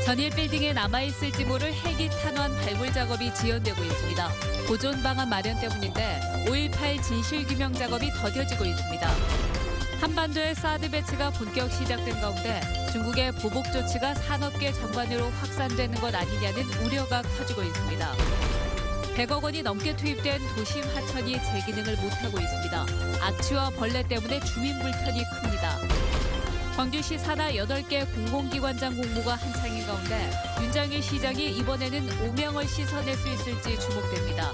전일 빌딩에 남아있을지 모를 헬기 탄환 발굴 작업이 지연되고 있습니다. 보존 방안 마련 때문인데 5.18 진실규명 작업이 더뎌지고 있습니다. 한반도의 사드 배치가 본격 시작된 가운데 중국의 보복 조치가 산업계 전반으로 확산되는 것 아니냐는 우려가 커지고 있습니다. 100억 원이 넘게 투입된 도심 하천이 재기능을 못하고 있습니다. 악취와 벌레 때문에 주민 불편이 큽니다. 광주시 산하 8개 공공기관장 공모가 한창인 가운데 윤장일 시장이 이번에는 오명을 씻어낼 수 있을지 주목됩니다.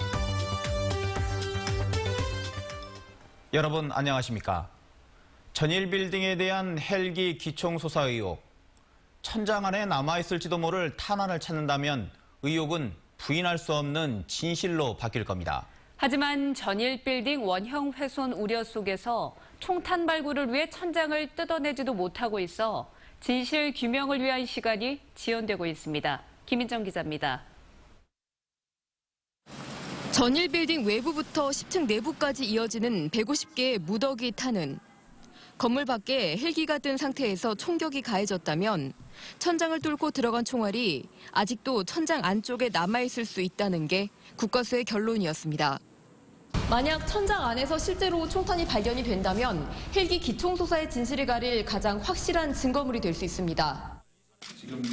여러분 안녕하십니까? 전일 빌딩에 대한 헬기 기총소사 의혹. 천장 안에 남아있을지도 모를 탄환을 찾는다면 의혹은 부인할 수 없는 진실로 바뀔 겁니다. 하지만 전일 빌딩 원형 훼손 우려 속에서 총탄 발굴을 위해 천장을 뜯어내지도 못하고 있어 진실 규명을 위한 시간이 지연되고 있습니다. 김인정 기자입니다. 전일 빌딩 외부부터 10층 내부까지 이어지는 150개의 무더기 탄은 건물 밖에 헬기가 뜬 상태에서 총격이 가해졌다면 천장을 뚫고 들어간 총알이 아직도 천장 안쪽에 남아있을 수 있다는 게 국과수의 결론이었습니다. 만약 천장 안에서 실제로 총탄이 발견이 된다면 헬기 기총소사의 진실을 가릴 가장 확실한 증거물이 될 수 있습니다.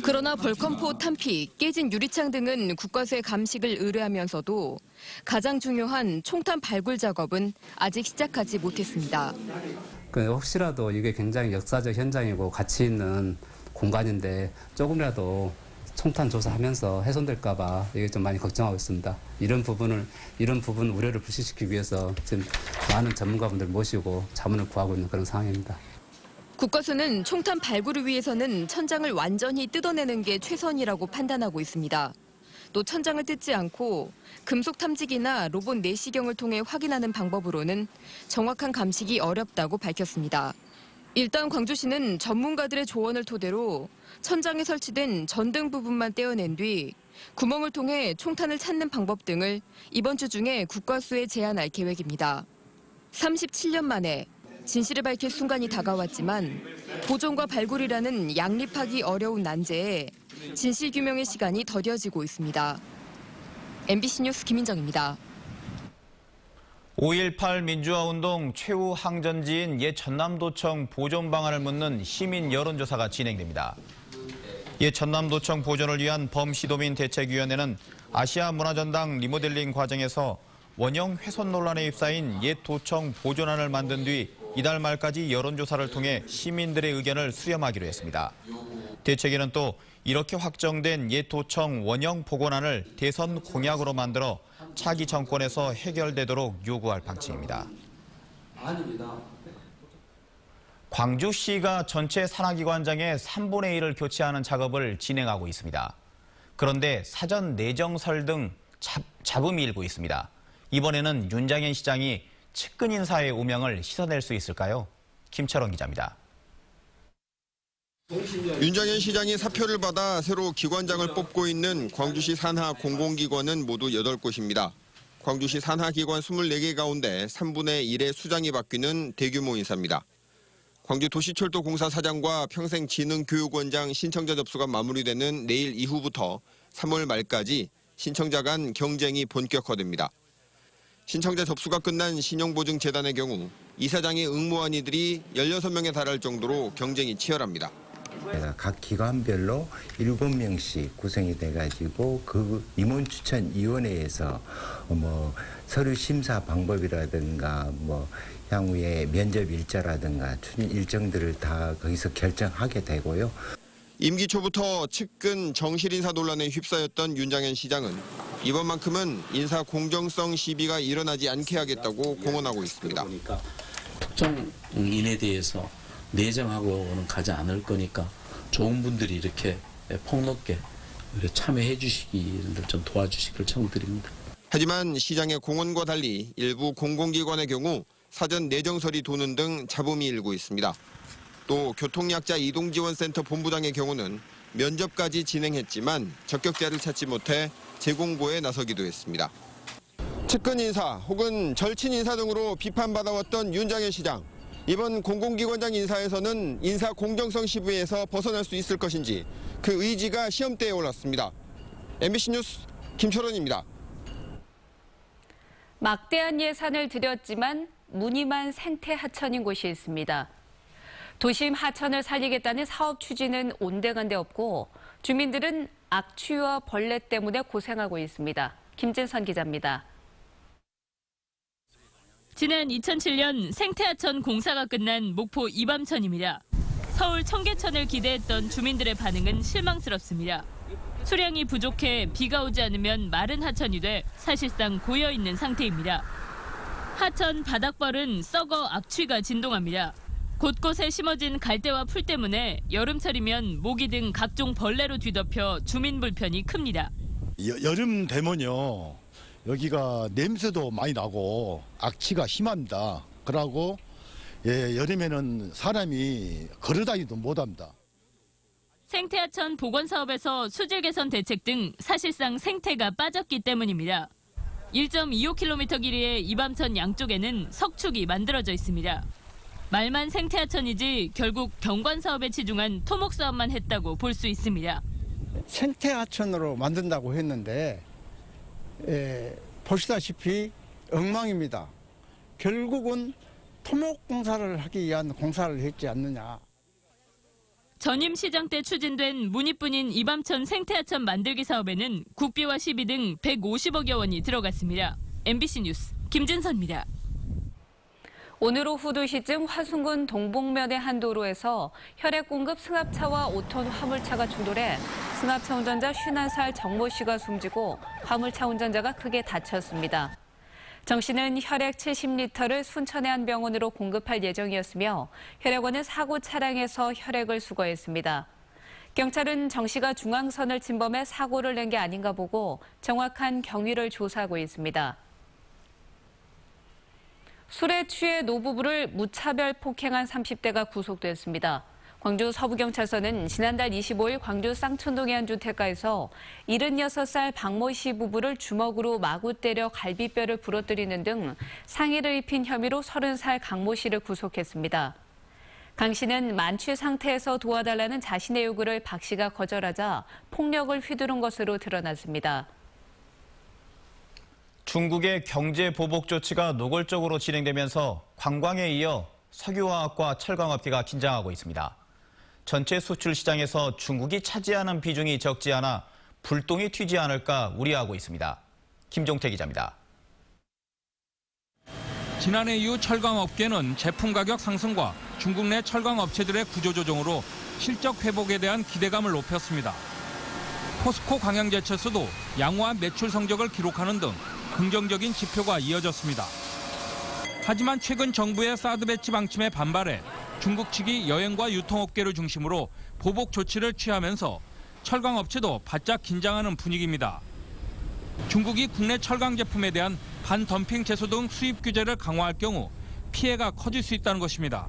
그러나 벌컨포 탄피, 깨진 유리창 등은 국과수의 감식을 의뢰하면서도 가장 중요한 총탄 발굴 작업은 아직 시작하지 못했습니다. 혹시라도 이게 굉장히 역사적 현장이고 가치 있는 공간인데 조금이라도 총탄 조사하면서 훼손될까 봐 이게 좀 많이 걱정하고 있습니다. 이런 부분 우려를 불식시키기 위해서 지금 많은 전문가분들 모시고 자문을 구하고 있는 그런 상황입니다. 국과수는 총탄 발굴을 위해서는 천장을 완전히 뜯어내는 게 최선이라고 판단하고 있습니다. 또 천장을 뜯지 않고 금속 탐지기나 로봇 내시경을 통해 확인하는 방법으로는 정확한 감식이 어렵다고 밝혔습니다. 일단 광주시는 전문가들의 조언을 토대로 천장에 설치된 전등 부분만 떼어낸 뒤 구멍을 통해 총탄을 찾는 방법 등을 이번 주 중에 국과수에 제안할 계획입니다. 37년 만에 진실을 밝힐 순간이 다가왔지만 보존과 발굴이라는 양립하기 어려운 난제에 진실규명의 시간이 더뎌지고 있습니다. MBC 뉴스 김인정입니다. 5.18 민주화운동 최후 항전지인 옛 전남도청 보존 방안을 묻는 시민 여론조사가 진행됩니다. 옛 전남도청 보존을 위한 범시도민 대책위원회는 아시아 문화전당 리모델링 과정에서 원형 훼손 논란에 휩싸인 옛 도청 보존안을 만든 뒤 이달 말까지 여론조사를 통해 시민들의 의견을 수렴하기로 했습니다. 대책위는 또 이렇게 확정된 옛 도청 원형 복원안을 대선 공약으로 만들어 차기 정권에서 해결되도록 요구할 방침입니다. 광주시가 전체 산하기관장의 3분의 1을 교체하는 작업을 진행하고 있습니다. 그런데 사전 내정설 등 잡음이 일고 있습니다. 이번에는 윤장현 시장이 측근 인사의 오명을 씻어낼 수 있을까요? 김철원 기자입니다. 윤장현 시장이 사표를 받아 새로 기관장을 뽑고 있는 광주시 산하 공공기관은 모두 8곳입니다. 광주시 산하기관 24개 가운데 3분의 1의 수장이 바뀌는 대규모 인사입니다. 광주도시철도공사 사장과 평생지능교육원장 신청자 접수가 마무리되는 내일 이후부터 3월 말까지 신청자 간 경쟁이 본격화됩니다. 신청자 접수가 끝난 신용보증재단의 경우 이사장이 응모한 이들이 16명에 달할 정도로 경쟁이 치열합니다. 각 기관별로 7명씩 구성이 돼가지고 그 임원추천위원회에서 서류 심사 방법이라든가 향후에 면접 일자라든가 추진 일정들을 다 거기서 결정하게 되고요. 임기 초부터 측근 정실 인사 논란에 휩싸였던 윤장현 시장은 이번만큼은 인사 공정성 시비가 일어나지 않게 하겠다고 공언하고 있습니다. 특정인에 대해서 내정하고는 가지 않을 거니까 좋은 분들이 이렇게 폭넓게 참여해 주시기를 좀 도와주시길 청드립니다. 하지만 시장의 공언과 달리 일부 공공기관의 경우 사전 내정설이 도는 등 잡음이 일고 있습니다. 또 교통약자 이동지원센터 본부장의 경우는 면접까지 진행했지만 적격자를 찾지 못해 재공고에 나서기도 했습니다. 측근 인사 혹은 절친 인사 등으로 비판받아왔던 윤장현 시장. 이번 공공기관장 인사에서는 인사 공정성 시비에서 벗어날 수 있을 것인지 그 의지가 시험대에 올랐습니다. MBC 뉴스 김철원입니다. 막대한 예산을 들였지만 무늬만 생태 하천인 곳이 있습니다. 도심 하천을 살리겠다는 사업 추진은 온데간데 없고 주민들은 악취와 벌레 때문에 고생하고 있습니다. 김진선 기자입니다. 지난 2007년 생태하천 공사가 끝난 목포 이밤천입니다. 서울 청계천을 기대했던 주민들의 반응은 실망스럽습니다. 수량이 부족해 비가 오지 않으면 마른 하천이 돼 사실상 고여있는 상태입니다. 하천 바닥벌은 썩어 악취가 진동합니다. 곳곳에 심어진 갈대와 풀 때문에 여름철이면 모기 등 각종 벌레로 뒤덮여 주민 불편이 큽니다. 여름 되면요. 여기가 냄새도 많이 나고 악취가 심합니다. 그러고 여름에는 사람이 걸어다니도 못합니다. 생태하천 복원 사업에서 수질 개선 대책 등 사실상 생태가 빠졌기 때문입니다. 1.25km 길이의 이밤천 양쪽에는 석축이 만들어져 있습니다. 말만 생태하천이지 결국 경관 사업에 치중한 토목 사업만 했다고 볼 수 있습니다. 생태하천으로 만든다고 했는데 보시다시피 엉망입니다. 결국은 토목공사를 하기 위한 공사를 했지 않느냐. 전임 시장 때 추진된 문의뿐인 이밤천 생태하천 만들기 사업에는 국비와 시비 등 150억여 원이 들어갔습니다. MBC 뉴스 김진선입니다. 오늘 오후 2시쯤 화순군 동봉면의 한 도로에서 혈액 공급 승합차와 5톤 화물차가 충돌해 승합차 운전자 51살 정모 씨가 숨지고 화물차 운전자가 크게 다쳤습니다. 정 씨는 혈액 70리터를 순천의 한 병원으로 공급할 예정이었으며 혈액원은 사고 차량에서 혈액을 수거했습니다. 경찰은 정 씨가 중앙선을 침범해 사고를 낸 게 아닌가 보고 정확한 경위를 조사하고 있습니다. 술에 취해 노부부를 무차별 폭행한 30대가 구속됐습니다. 광주 서부경찰서는 지난달 25일 광주 쌍촌동의 한 주택가에서 76살 박모 씨 부부를 주먹으로 마구 때려 갈비뼈를 부러뜨리는 등 상해를 입힌 혐의로 30살 강모 씨를 구속했습니다. 강 씨는 만취 상태에서 도와달라는 자신의 요구를 박 씨가 거절하자 폭력을 휘두른 것으로 드러났습니다. 중국의 경제 보복 조치가 노골적으로 진행되면서 관광에 이어 석유화학과 철강업계가 긴장하고 있습니다. 전체 수출 시장에서 중국이 차지하는 비중이 적지 않아 불똥이 튀지 않을까 우려하고 있습니다. 김종태 기자입니다. 지난해 이후 철강업계는 제품 가격 상승과 중국 내 철강업체들의 구조조정으로 실적 회복에 대한 기대감을 높였습니다. 포스코 광양제철소도 양호한 매출 성적을 기록하는 등 긍정적인 지표가 이어졌습니다. 하지만 최근 정부의 사드 배치 방침에 반발해 중국 측이 여행과 유통업계를 중심으로 보복 조치를 취하면서 철강업체도 바짝 긴장하는 분위기입니다. 중국이 국내 철강 제품에 대한 반덤핑 제소 등 수입 규제를 강화할 경우 피해가 커질 수 있다는 것입니다.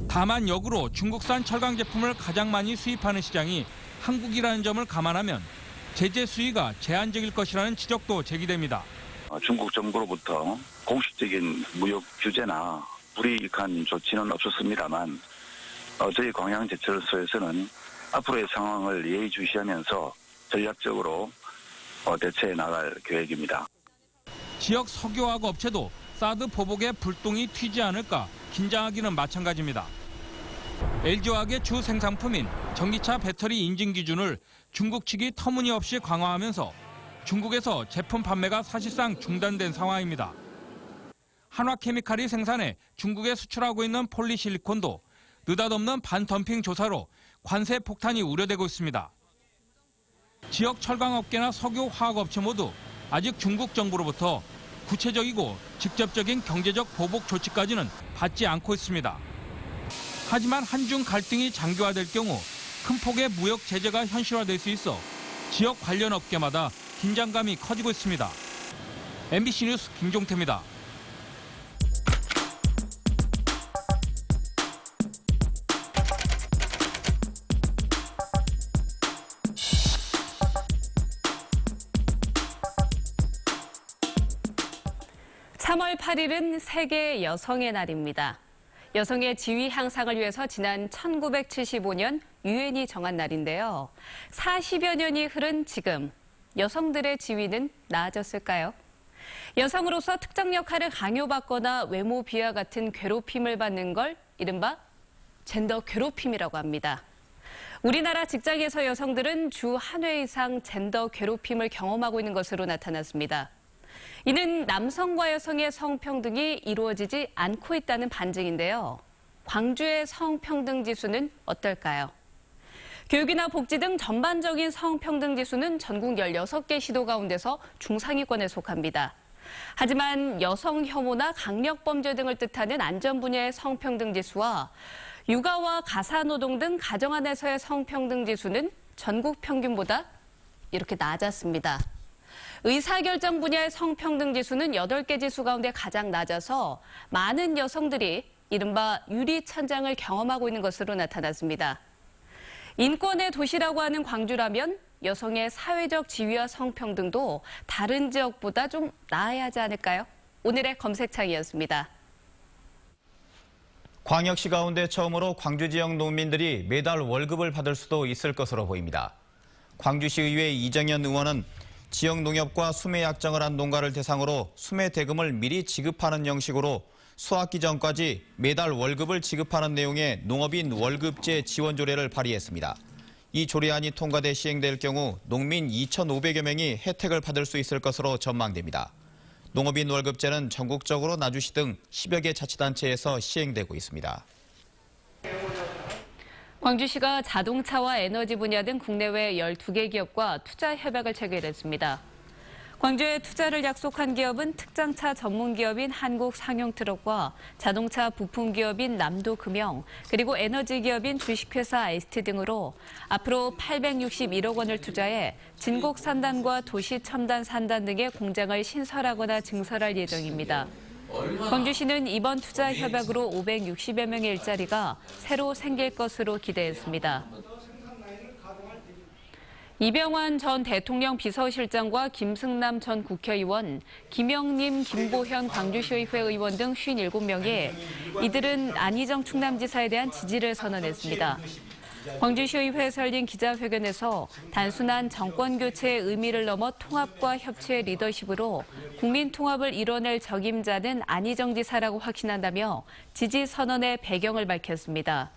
다만 역으로 중국산 철강 제품을 가장 많이 수입하는 시장이 한국이라는 점을 감안하면 제재 수위가 제한적일 것이라는 지적도 제기됩니다. 중국 정부로부터 공식적인 무역 규제나 불이익한 조치는 없었습니다만 저희 광양제철소에서는 앞으로의 상황을 예의주시하면서 전략적으로 대처해 나갈 계획입니다. 지역 석유화학 업체도 사드 보복에 불똥이 튀지 않을까 긴장하기는 마찬가지입니다. LG화학의 주 생산품인 전기차 배터리 인증 기준을 중국 측이 터무니없이 강화하면서 중국에서 제품 판매가 사실상 중단된 상황입니다. 한화케미칼이 생산해 중국에 수출하고 있는 폴리실리콘도 느닷없는 반덤핑 조사로 관세 폭탄이 우려되고 있습니다. 지역 철강업계나 석유화학업체 모두 아직 중국 정부로부터 구체적이고 직접적인 경제적 보복 조치까지는 받지 않고 있습니다. 하지만 한중 갈등이 장기화될 경우 큰 폭의 무역 제재가 현실화될 수 있어 지역 관련 업계마다 긴장감이 커지고 있습니다. MBC 뉴스 김종태입니다. (3월 8일은 세계 여성의 날입니다. 여성의 지위 향상을 위해서 지난 1975년 유엔이 정한 날인데요. 40여 년이 흐른 지금 여성들의 지위는 나아졌을까요? 여성으로서 특정 역할을 강요받거나 외모 비하 같은 괴롭힘을 받는 걸 이른바 젠더 괴롭힘이라고 합니다. 우리나라 직장에서 여성들은 주 한 회 이상 젠더 괴롭힘을 경험하고 있는 것으로 나타났습니다. 이는 남성과 여성의 성평등이 이루어지지 않고 있다는 반증인데요. 광주의 성평등 지수는 어떨까요? 교육이나 복지 등 전반적인 성평등 지수는 전국 16개 시도 가운데서 중상위권에 속합니다. 하지만 여성 혐오나 강력범죄 등을 뜻하는 안전 분야의 성평등 지수와 육아와 가사노동 등 가정 안에서의 성평등 지수는 전국 평균보다 이렇게 낮았습니다. 의사결정 분야의 성평등 지수는 8개 지수 가운데 가장 낮아서 많은 여성들이 이른바 유리천장을 경험하고 있는 것으로 나타났습니다. 인권의 도시라고 하는 광주라면 여성의 사회적 지위와 성평등도 다른 지역보다 좀 나아야 하지 않을까요? 오늘의 검색창이었습니다. 광역시 가운데 처음으로 광주 지역 농민들이 매달 월급을 받을 수도 있을 것으로 보입니다. 광주시의회 이정현 의원은 지역 농협과 수매 약정을 한 농가를 대상으로 수매 대금을 미리 지급하는 형식으로 수확기 전까지 매달 월급을 지급하는 내용의 농업인 월급제 지원 조례를 발의했습니다. 이 조례안이 통과돼 시행될 경우 농민 2,500여 명이 혜택을 받을 수 있을 것으로 전망됩니다. 농업인 월급제는 전국적으로 나주시 등 10여 개 자치단체에서 시행되고 있습니다. 광주시가 자동차와 에너지 분야 등 국내외 12개 기업과 투자 협약을 체결했습니다. 광주에 투자를 약속한 기업은 특장차 전문 기업인 한국상용트럭과 자동차 부품 기업인 남도금형, 그리고 에너지 기업인 주식회사 IST 등으로 앞으로 861억 원을 투자해 진곡 산단과 도시 첨단 산단 등의 공장을 신설하거나 증설할 예정입니다. 광주시는 이번 투자 협약으로 560여 명의 일자리가 새로 생길 것으로 기대했습니다. 이병환 전 대통령 비서실장과 김승남 전 국회의원, 김영림, 김보현 광주시의회 의원 등 57명이 이들은 안희정 충남지사에 대한 지지를 선언했습니다. 광주시의회에서 열린 기자회견에서 단순한 정권교체의 의미를 넘어 통합과 협치의 리더십으로 국민 통합을 이뤄낼 적임자는 안희정 지사라고 확신한다며 지지 선언의 배경을 밝혔습니다.